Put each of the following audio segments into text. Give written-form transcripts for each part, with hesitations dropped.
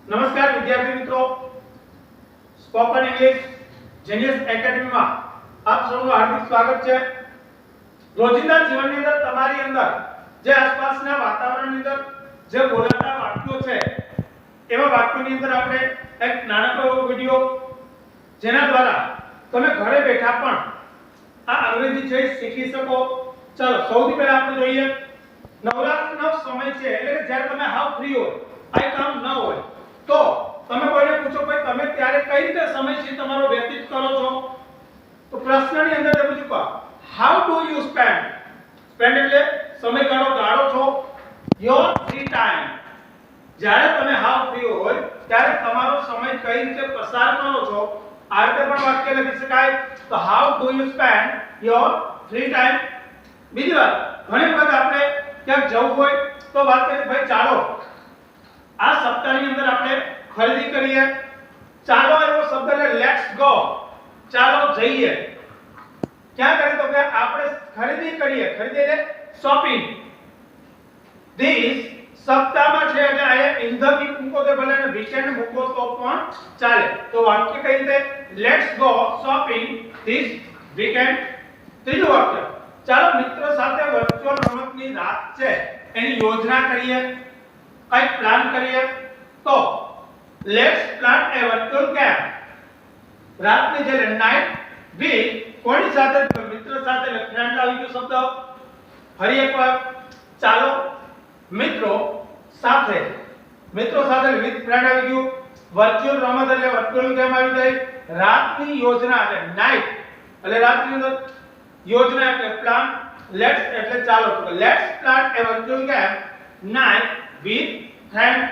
નમસ્કાર વિદ્યાર્થી મિત્રો, સ્પોકન ઇંગ્લિશ જેનિયસ એકેડમીમાં આપ સૌનું હાર્દિક સ્વાગત છે। રોજિંદા જીવનની અંદર તમારી અંદર જે આસપાસના વાતાવરણની અંદર જે બોલાતા વાક્યો છે એવા વાક્યોની અંદર આપણે એક નાનકડો વિડિયો જેના દ્વારા તમે ઘરે બેઠા પણ આ અંગ્રેજી છે શીખી શકો। ચાલો સૌથી પહેલા આપણે જોઈએ નવરાત્રિનો સમય છે એટલે કે જ્યારે તમે હાવ ફ્રી હોય, આઈ કામ ન હોય તો તમે કોઈને પૂછો ભાઈ તમે ત્યારે કઈ રીતે સમય છે તમારો વ્યતીત કરો છો, તો પ્રશ્નની અંદર તે પૂછ્યું કો હાઉ ડુ યુ સ્પેન્ડ એટલે સમયગાળો ગાળો છો યોર ફ્રી ટાઈમ। જ્યારે તમે હાવ ફ્રી હોય ત્યારે તમારો સમય કઈ રીતે પસાર કરો છો આ રીતે પણ વાક્ય લખી શકાય। તો how do you spend your free time. બીજી વાત, ઘણી વખત આપણે ક્યાંક જવું હોય તો વાત કરીએ ભાઈ ચાલો આ સપ્તાહની અંદર આપણે ખરીદી કરીએ। ચાલો એવો શબ્દ એટલે લેટ્સ ગો, ચાલો જઈએ। ક્યાં કરીએ તો કે આપણે ખરીદી કરીએ, ખરીદી એટલે શોપિંગ। ધીસ સપ્તાહમાં છે એટલે આયા ઇન ધ વીક મૂકો તો ભલે ને વીકેન્ડ મૂકો તો પણ ચાલે। તો વાક્ય કઈ રીતે let's go shopping this weekend. ત્રીજું વાક્ય ચાલો મિત્રો સાથે વર્ચ્યુઅલ રમતની રાત છે એની યોજના કરીએ, કઈ પ્લાન કરીએ। તો let's plan A virtual camp. રાતની જે નાઈટ વીક કોની સાથે મિત્ર સાથે ફ્રેન્ડ આવી ગયો શબ્દ। ફરી એકવાર ચાલો મિત્રો સાથે વિથ ફ્રેન્ડ આવી ગયું। વર્ચ્યુઅલ રમત એટલે વર્ચ્યુઅલ ગેમ આવી ગઈ। રાતની યોજના એટલે નાઈટ એટલે રાતની અંદર યોજના એટલે પ્લાન, લેટ્સ એટલે ચાલો, તો let's plan A virtual game night with friend.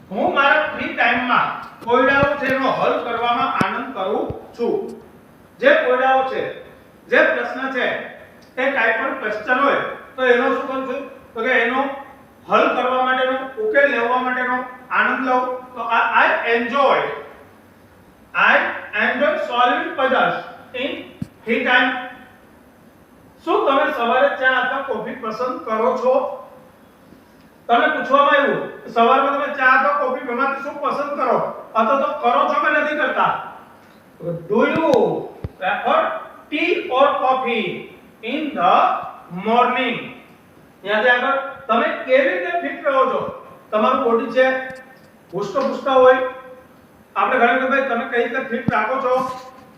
હું મારા ફ્રી ટાઈમમાં કોયડાઓ છે એનો હલ કરવામાં આનંદ કરું છું। જે કોયડાઓ છે, જે પ્રશ્ન છે એ કાઈ પણ ક્વેશ્ચન હોય તો એનો શું કરું છું તો કે એનો હલ કરવા માટેનો, ઉકેલ લેવા માટેનો આનંદ લઉં। તો I enjoy solving puzzles in free time. શું તમે સવારે ચા અથવા કોફી પસંદ કરો છો? તમે પૂછવામાં આવ્યું સવારમાં તમે ચા અથવા કોફી બેમાંથી શું પસંદ કરો અથવા તો કરો છો કે નથી કરતા? Do you prefer T or coffee in the morning? યાદ આગળ તમે કેવી રીતે ફિટ રહો છો? તમારું બોડી છે હુષ્ટ હોય, આપણે ઘણી વખત ભાઈ તમે કઈ રીતે ફિટ રાખો છો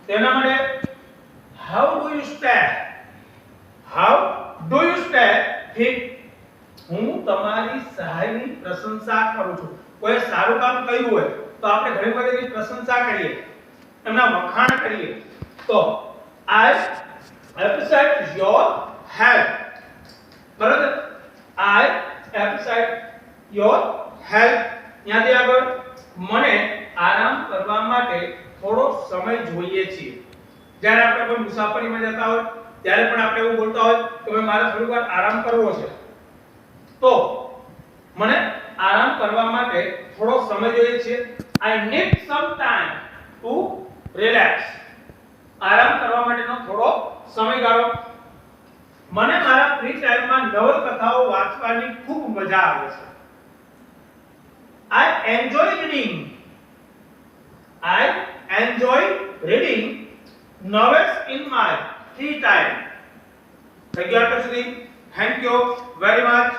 તેના માટે how do you stay fit? હું તમારી સહાયની પ્રશંસા કરું છું। કોઈ સારું કામ કર્યું હોય તો આપણે ઘણી વખત એની પ્રશંસા કરીએ, એમના વખાણ કરીએ। તો આઈ એપ્રિશિએટ યોર હેલ્પ, બરાબર? આઈ એપ્રિશિએટ યોર હેલ્પ। ત્યાંથી આગળ મને આરામ કરવા માટે થોડો સમય જોઈએ છે। જ્યારે આપણે કોઈ મુસાફરીમાં જતા હોય ત્યારે પણ આપણે એવું બોલતા હોય કે ભાઈ મારે થોડી વાર આરામ કરવો છે, તો મને આરામ કરવા માટે થોડો સમય જોઈએ છે। I need some time to relax, આરામ કરવા માટેનો થોડો સમયગાળો। મને મારા ફ્રી ટાઈમમાં નવલકથાઓ વાંચવાની ખૂબ મજા આવે છે। I enjoy reading novels in my free time। થઈ ગયા તો સુધી થેન્ક યુ વેરી મચ।